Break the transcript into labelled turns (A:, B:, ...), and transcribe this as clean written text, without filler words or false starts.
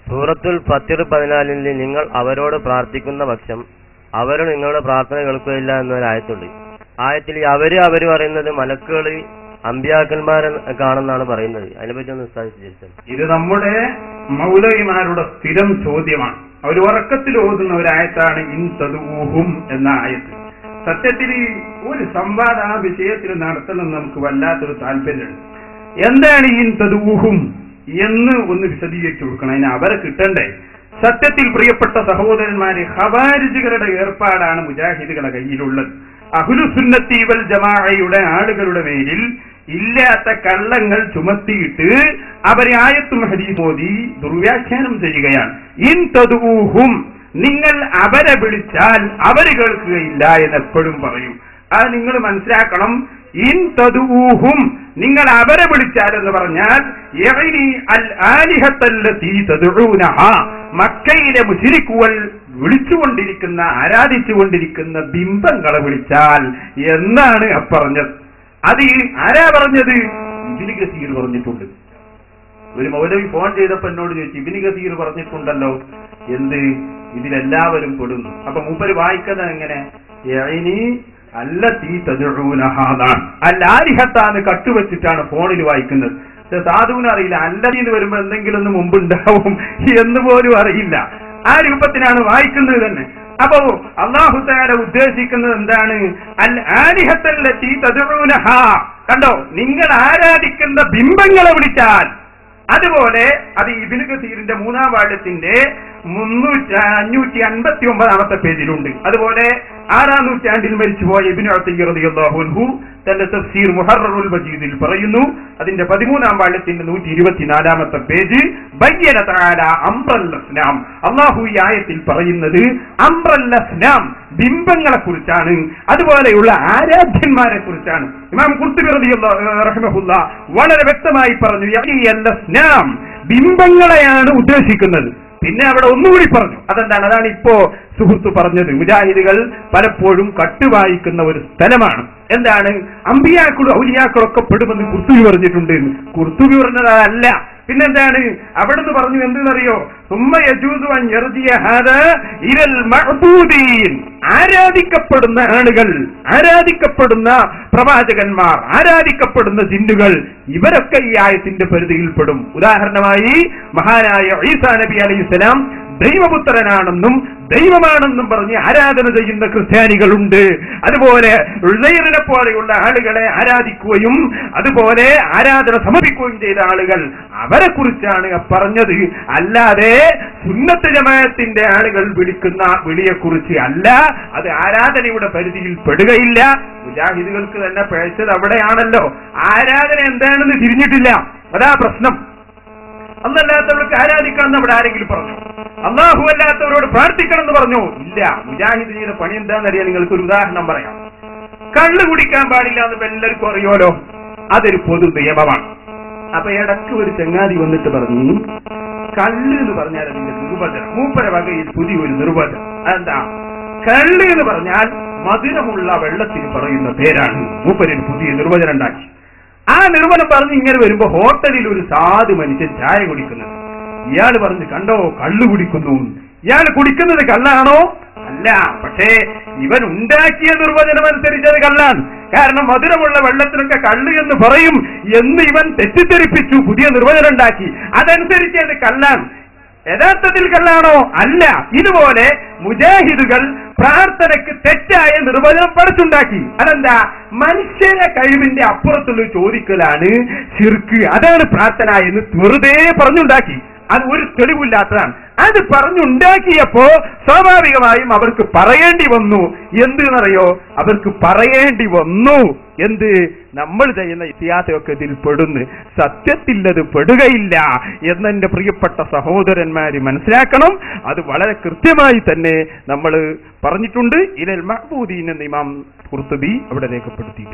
A: സൂറത്തുൽ ഫത്തിർ 14 നിങ്ങൾ അവരോട് പ്രാർത്ഥിക്കുന്ന പക്ഷം അവർ നിങ്ങളുടെ പ്രാർത്ഥന കേൾക്കുകയില്ല എന്നൊരായത്തുണ്ട്. ആയത്തിൽ അവര് പറയുന്നത് മലക്കുകൾ അമ്പിയാക്കന്മാരെ കാണുന്നാണ് പറയുന്നത്. അതിനെപ്പറ്റി ഒന്ന് വിശദീകരിച്ചാൽ.
B: ഇത് നമ്മുടെ മൗലവിമാരുടെ സ്ഥിരം ചോദ്യമാണ്. അവർ ഉറക്കത്തിൽ ഓതുന്ന ഒരായത്താണ് ഇൻ തദഊഹും എന്ന ആയത്ത്. സത്യത്തിൽ ഒരു സംവാദം ആ വിഷയത്തിൽ നടത്തണം നമുക്ക് വല്ലാത്തൊരു താല്പര്യമുണ്ട്. എന്താണ് ഇൻ തദഊഹും എന്ന് ഒന്ന് വിശദീകരിച്ചു കൊടുക്കണം. അതിന് അവരെ കിട്ടണ്ടേ. സത്യത്തിൽ പ്രിയപ്പെട്ട സഹോദരന്മാരെ, ഖവാരിജുകളുടെ ഏർപ്പാടാണ് മുജാഹിദുകളുടെ കയ്യിലുള്ളത്. അഹ്ലുസുന്നത്തി വൽ ജമാഅയുടെ ആളുകളുടെ മേലിൽ ഇല്ലാത്ത കള്ളങ്ങൾ ചുമത്തിയിട്ട് അവരെ ആയത്തും ഹദീസും ഓതി ദുർവ്യാഖ്യാനം ചെയ്യുകയാണ്. ഇൻ തദഊഹും, നിങ്ങൾ അവരെ വിളിച്ചാൽ അവര് കേൾക്കുകയില്ല എന്ന് എപ്പോഴും പറയും. അത് നിങ്ങൾ മനസ്സിലാക്കണം. ഇൻ തദഊഹും, നിങ്ങൾ അവരെ വിളിച്ചാൽ എന്ന് പറഞ്ഞാൽ മക്കയിലെ മുശ്രിക്കുകൾ വിളിച്ചുകൊണ്ടിരിക്കുന്ന ആരാധിച്ചുകൊണ്ടിരിക്കുന്ന ബിംബങ്ങളെ വിളിച്ചാൽ എന്നാണ് പറഞ്ഞത്. അത് ആരാ പറഞ്ഞത്? ഇബ്നു കസീർ പറഞ്ഞിട്ടുണ്ട്. ഒരു മൗലവി ഫോൺ ചെയ്തപ്പോ എന്നോട് ചോദിച്ചു, ഇബ്നു കസീർ പറഞ്ഞിട്ടുണ്ടല്ലോ, എന്ത് ഇതിലെല്ലാവരും പെടുന്നു. അപ്പൊ മൂപ്പര് വായിക്കുന്നത് എങ്ങനെ? അല്ലാരിഹത്താന്ന് കട്ടുവെച്ചിട്ടാണ് ഫോണിൽ വായിക്കുന്നത്. സാധുവിന് അറിയില്ല, അല്ലീന്ന് വരുമ്പോ എന്തെങ്കിലും ഒന്ന് മുമ്പുണ്ടാവും എന്ന് പോലും അറിയില്ല. ആ രൂപത്തിലാണ് വായിക്കുന്നത് തന്നെ. അപ്പോ അല്ലാഹു തആല ഉദ്ദേശിക്കുന്നത് എന്താണ്? അൽ ആലിഹത്തല്ലത്തി തദ്ഊനഹാ, കണ്ടോ, നിങ്ങൾ ആരാധിക്കുന്ന ബിംബങ്ങളെ വിളിച്ചാൽ. അതുപോലെ അത് ഇബ്നു കസീറിന്റെ 3-ാം വാള്യത്തിന്റെ 559-ാമത്തെ പേജിലുണ്ട്. അതുപോലെ 6-ാം നൂറ്റാണ്ടിൽ മരിച്ചുപോയ ഇബ്നു അത്തയ്യ റളിയല്ലാഹു അൻഹു തന്റെ തഫ്സീർ മുഹററുൽ മജീദിൽ പറയുന്നു. അതിന്റെ 13-ാം വാള്യത്തിന്റെ 124-ാമത്തെ പേജ്, ബയ്യന തആല അംറൽ അസ്നാം, അല്ലാഹു ഈ ആയത്തിൽ പറയുന്നത് അംറൽ അസ്നാം, ബിംബങ്ങളെ കുറിച്ചാണ്, അതുപോലെയുള്ള ആരാധ്യന്മാരെ കുറിച്ചാണ്. ഇമാം ഖുർത്തുബി റഹിമഹുല്ലാഹ് വളരെ വ്യക്തമായി പറഞ്ഞു, അസ്നാം, ബിംബങ്ങളെയാണ് ഉദ്ദേശിക്കുന്നത്. പിന്നെ അവിടെ ഒന്നുകൂടി പറഞ്ഞു. അതെന്താണ്? അതാണ് ഇപ്പോ സുഹൃത്ത് പറഞ്ഞത്. മുജാഹിദുകൾ പലപ്പോഴും കട്ടുവായിക്കുന്ന ഒരു സ്ഥലമാണ്. എന്താണ്? അമ്പിയാക്കളും ഔലിയാക്കളൊക്കെ പെടുമെന്ന് ഖുർത്തുബി പറഞ്ഞിട്ടുണ്ട്. ഖുർത്തുബി പറഞ്ഞത് അതല്ല. പിന്നെന്താണ്? അവിടുന്ന് പറഞ്ഞു എന്തെന്നറിയോ? ആരാധിക്കപ്പെടുന്ന ആളുകൾ, ആരാധിക്കപ്പെടുന്ന പ്രവാചകന്മാർ, ആരാധിക്കപ്പെടുന്ന ജിന്നുകൾ, ഇവരൊക്കെ ഈ ആയത്തിന്റെ പരിധിയിൽപ്പെടും. ഉദാഹരണമായി മഹാനായ ഈസാ നബി അലൈഹിസ്സലാം ദൈവപുത്രനാണെന്നും ദൈവമാണെന്നും പറഞ്ഞ് ആരാധന ചെയ്യുന്ന ക്രിസ്ത്യാനികളുണ്ട്. അതുപോലെ ഉസൈറിനെ പോലെയുള്ള ആളുകളെ ആരാധിക്കുകയും അതുപോലെ ആരാധന സമർപ്പിക്കുകയും ചെയ്ത ആളുകൾ, അവരെ കുറിച്ചാണ് പറഞ്ഞത്. അല്ലാതെ സുന്നത്ത് ജമാഅത്തിന്റെ ആളുകൾ വിളിക്കുന്ന വിളിയെക്കുറിച്ച് അല്ല. അത് ആരാധനയുടെ പരിധിയിൽ പെടുകയില്ല. മുജാഹിദുകൾക്ക് തന്നെ പിഴച്ചത് അവിടെയാണല്ലോ. ആരാധന എന്താണെന്ന് തിരിഞ്ഞിട്ടില്ല. അതാ പ്രശ്നം. അല്ലാത്തവർക്ക് ആരാധിക്കണം എന്ന് അവിടെ ആരെങ്കിലും പറഞ്ഞു? അല്ലാഹു അല്ലാത്തവരോട് പ്രാർത്ഥിക്കണം എന്ന് പറഞ്ഞു? ഇല്ല. മുജാഹിദ് ചെയ്ത പണി എന്താണെന്നറിയാൻ നിങ്ങൾക്ക് ഒരു ഉദാഹരണം പറയാം. കള്ള് കുടിക്കാൻ പാടില്ല എന്ന് എല്ലാവർക്കും അറിയോലോ. അതൊരു പൊതു നിയമമാണ്. അപ്പൊ ഇടയ്ക്ക് ഒരു ചങ്ങാതി വന്നിട്ട് പറഞ്ഞു, കള്ള് എന്ന് പറഞ്ഞാൽ അതിന്റെ നിർവചനം, മൂപ്പര വകയിൽ പുതിയൊരു നിർവചനം. അതെന്താ? കള്ള് എന്ന് പറഞ്ഞാൽ മധുരമുള്ള വെള്ളത്തിന് പറയുന്ന പേരാണ്. മൂപ്പരൊരു പുതിയ നിർവചനം ഉണ്ടാക്കി. ആ നിർവചനം പറഞ്ഞ് ഇങ്ങനെ വരുമ്പോ ഹോട്ടലിൽ ഒരു സാധു മനുഷ്യൻ ചായ കുടിക്കുന്നത്. ഇയാൾ പറഞ്ഞു, കണ്ടോ കള്ളു കുടിക്കുന്നു. ഇയാൾ കുടിക്കുന്നത് കള്ളാണോ? അല്ല. പക്ഷേ ഇവൻ ഉണ്ടാക്കിയ നിർവചനം അനുസരിച്ച് അത് കള്ളാണ്. കാരണം മധുരമുള്ള വെള്ളത്തിനൊക്കെ കള്ള് എന്ന് പറയും എന്ന് ഇവൻ തെറ്റിദ്ധരിപ്പിച്ചു, പുതിയ നിർവചനം ഉണ്ടാക്കി. അതനുസരിച്ച് അത് കള്ളാണ്. യഥാർത്ഥത്തിൽ കള്ളാണോ? അല്ല. ഇതുപോലെ മുജാഹിദുകൾ പ്രാർത്ഥനയ്ക്ക് തെറ്റായ നിർവചനം പഠിച്ചുണ്ടാക്കി. അതെന്താ? മനുഷ്യരെ കഴിവിന്റെ അപ്പുറത്തുള്ള ചോദിക്കലാണ് ശിർക്ക്, അതാണ് പ്രാർത്ഥന എന്ന് വെറുതെ പറഞ്ഞുണ്ടാക്കി. അത് ഒരു തെളിവില്ലാത്തതാണ്. അത് പറഞ്ഞുണ്ടാക്കിയപ്പോ സ്വാഭാവികമായും അവർക്ക് പറയേണ്ടി വന്നു. എന്തെന്നറിയോ? അവർക്ക് പറയേണ്ടി വന്നു എന്ത്? നമ്മൾ ചെയ്യുന്ന ഇത്തിഹാസമൊക്കെ ഇതിൽ പെടുന്നു. സത്യത്തിലത് പെടുകയില്ല എന്നെന്റെ പ്രിയപ്പെട്ട സഹോദരന്മാര് മനസ്സിലാക്കണം. അത് വളരെ കൃത്യമായി തന്നെ നമ്മൾ പറഞ്ഞിട്ടുണ്ട്. ഇലൽ മഅ്ബൂദീൻ എന്ന് ഇമാം ഖുർത്തുബി അവിടെ രേഖപ്പെടുത്തി.